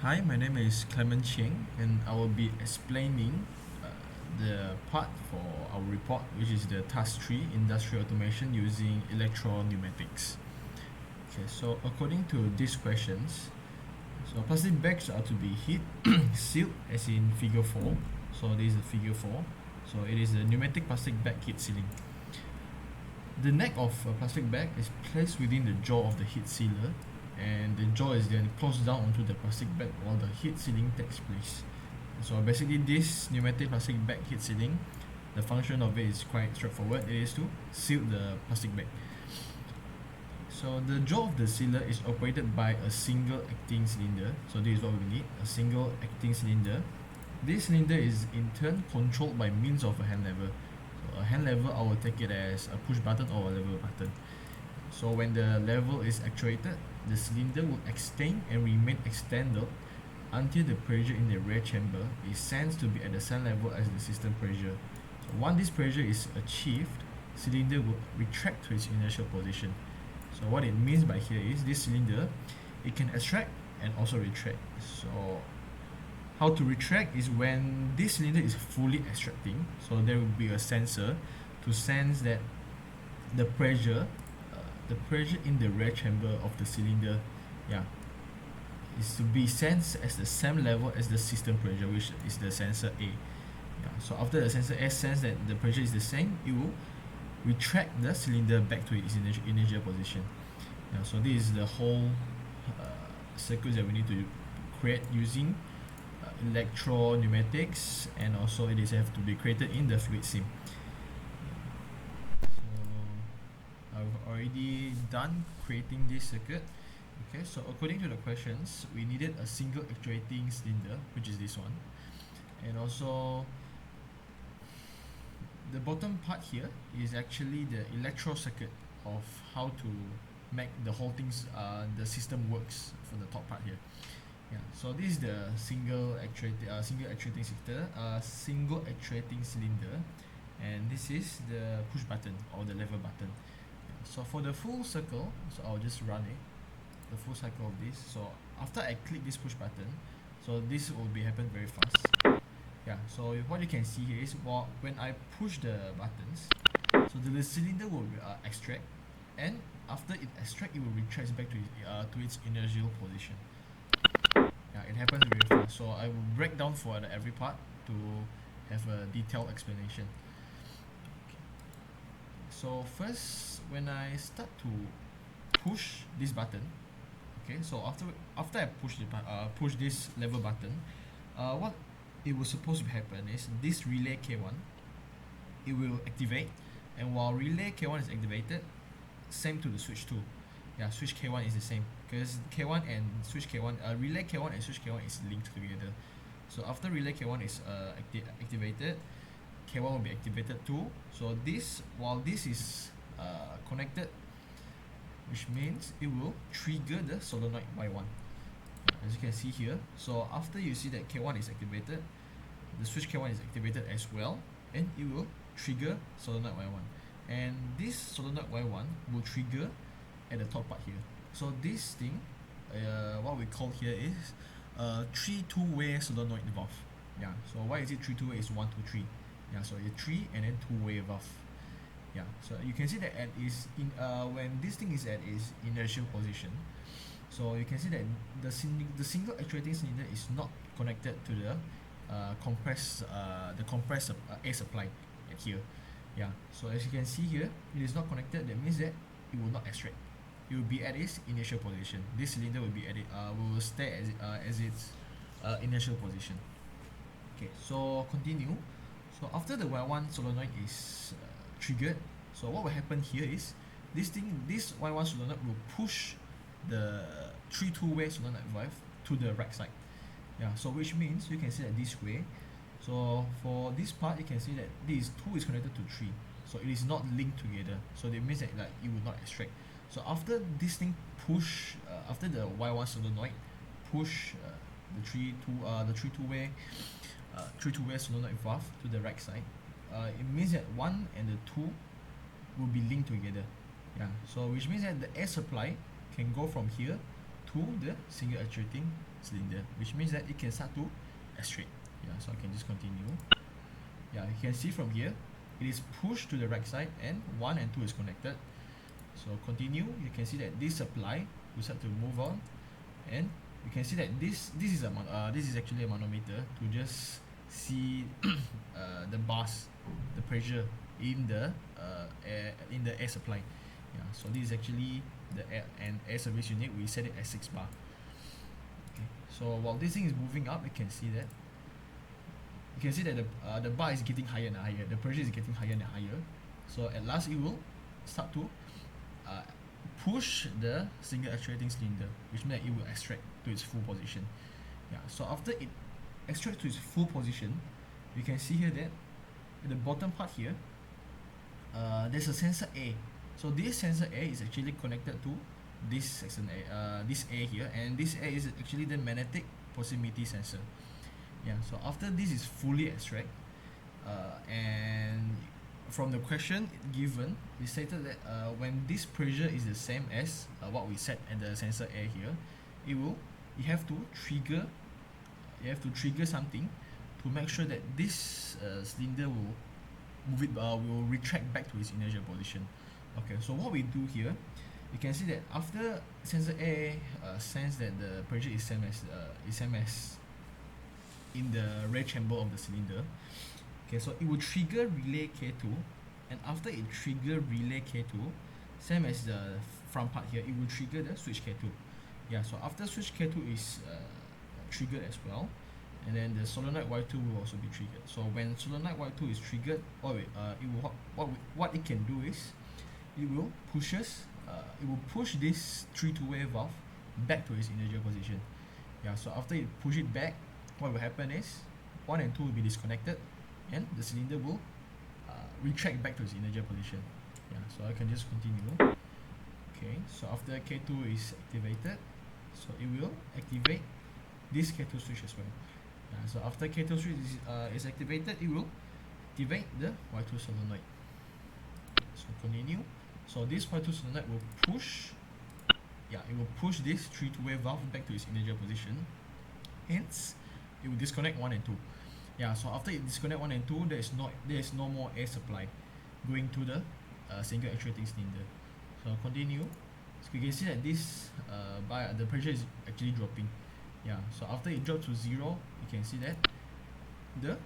Hi, my name is Clement Cheng, and I will be explaining the part for our report, which is the Task 3 Industrial Automation using Electro-Pneumatics. Okay, so according to these questions, so plastic bags are to be heat sealed as in figure 4. So this is the figure 4. So it is a pneumatic plastic bag heat sealing. The neck of a plastic bag is placed within the jaw of the heat sealer, and the jaw is then closed down onto the plastic bag while the heat sealing takes place. So basically this pneumatic plastic bag heat sealing, the function of it is quite straightforward. It is to seal the plastic bag. So the jaw of the sealer is operated by a single acting cylinder. So this is what we need, a single acting cylinder. This cylinder is in turn controlled by means of a hand lever. So a hand lever, I will take it as a push button or a lever button. So when the lever is actuated, the cylinder will extend and remain extended until the pressure in the rear chamber is sensed to be at the same level as the system pressure. So once this pressure is achieved, cylinder will retract to its initial position. So what it means by here is this cylinder, it can extract and also retract. So how to retract is when this cylinder is fully extracting, so there will be a sensor to sense that the pressure in the rear chamber of the cylinder, is to be sensed as the same level as the system pressure, which is the sensor A. So after the sensor A senses that the pressure is the same, it will retract the cylinder back to its initial position. So this is the whole circuit that we need to create using electro-pneumatics, and also it is have to be created in the fluid sim. So I've already done creating this circuit. Okay, so according to the questions, we needed a single actuating cylinder, which is this one, and also the bottom part here is actually the electro circuit of how to make the whole things, the system works for the top part here. So this is the single actuating cylinder, and this is the push button or the lever button. So for the full circle, so I'll just run it, the full cycle of this. So after I click this push button, so this will be happen very fast. So what you can see here is, when I push the buttons, so the cylinder will extract, and after it extract, it will retract back to its initial position. It happens very fast. So I will break down for every part to have a detailed explanation. So first, when I start to push this button, so after I push this lever button, what it was supposed to happen is this relay K1, it will activate, and while relay K1 is activated, same to the switch 2. Switch K1 is the same, because K1 and switch K1, relay K1 and switch K1 is linked together. So after relay K1 is activated, K1 will be activated too. So while this is connected, which means it will trigger the solenoid Y1, as you can see here. So after you see that K1 is activated, the switch K1 is activated as well, and it will trigger solenoid Y1, and this solenoid Y1 will trigger at the top part here. So this thing, what we call here is 3 two-way solenoid valve. So why is it 3 two-way? Is 1 2 3. So it's 3 and then 2-way valve. So you can see that when this thing is at its inertial position, so you can see that the single actuating cylinder is not connected to the compressed air supply at here. So as you can see here, it is not connected. That means that it will not extract. It will be at its initial position. This cylinder will be will stay as its initial position. So continue. So after the Y1 solenoid is triggered, so what will happen here is this Y1 solenoid will push the 3 two-way solenoid valve to the right side. So which means you can see that this way. So for this part, you can see that this 2 is connected to 3, so it is not linked together. So that means that it will not extract. So after this thing push, after the Y1 solenoid push the 3 two-way solenoid valve to the right side, it means that 1 and the 2 will be linked together. So which means that the air supply can go from here to the single actuating cylinder, which means that it can start to extract. Yeah, so I can just continue. Yeah, you can see from here it is pushed to the right side and 1 and 2 is connected. So continue, you can see that this supply will start to move on, and you can see that this is actually a manometer to just see the bars, the pressure in the air supply. Yeah, so this is actually the air service unit. We set it as 6 bar. Okay, so while this thing is moving up, you can see that the bar is getting higher and higher. The pressure is getting higher and higher. So at last, it will start to push the single actuating cylinder, which means it will extract to its full position. Yeah. So after it extracts to its full position, you can see here that at the bottom part here, there's a sensor A. So this sensor A is actually connected to this section A, this A here, and this A is actually the magnetic proximity sensor. Yeah. So after this is fully extract, and from the question given, it stated that when this pressure is the same as what we set at the sensor A here, you have to trigger something to make sure that this cylinder will retract back to its initial position. Okay, so what we do here, you can see that after sensor A sense that the pressure is same as in the rear chamber of the cylinder. Okay, so it will trigger relay K2, and after it trigger relay K2, same as the front part here, it will trigger the switch K2. Yeah, so after switch K2 is triggered as well, and then the solenoid Y2 will also be triggered. So when solenoid Y2 is triggered, what it can do is it will push this 3-2-way valve back to its initial position. Yeah, so after it push it back, what will happen is 1 and 2 will be disconnected, and the cylinder will retract back to its initial position. Yeah, so I can just continue. Okay, so after K2 is activated, so it will activate this K2 switch as well. Yeah, so after K2 switch is activated, it will activate the Y2 solenoid. So continue. So this Y2 solenoid will push. Yeah, it will push this 3-2-way valve back to its initial position. Hence, it will disconnect 1 and 2. Yeah, so after it disconnect 1 and 2, there is no more air supply going to the single actuating cylinder. So continue. So you can see that this the pressure is actually dropping. Yeah, so after it drops to 0, you can see that the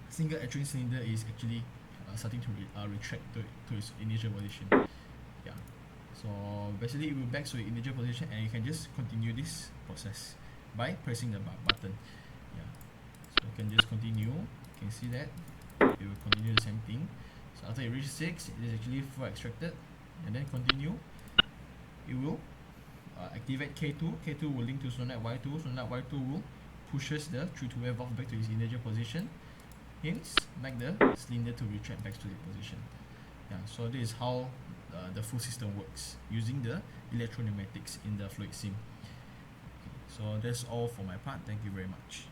single actuating cylinder is actually starting to retract to its initial position. Yeah, so basically it will back to its initial position, and you can just continue this process by pressing the button. Yeah, so you can just continue. You can see that it will continue the same thing. So after it reaches 6, it is actually full extracted, and then continue. It will activate K2. K2 will link to solenoid Y2. Solenoid Y2 will pushes the 3-2-way valve back to its initial position, hence make the cylinder to retract back to its position. Yeah, so this is how the full system works using the electro-pneumatics in the fluid sim. Okay, so that's all for my part. Thank you very much.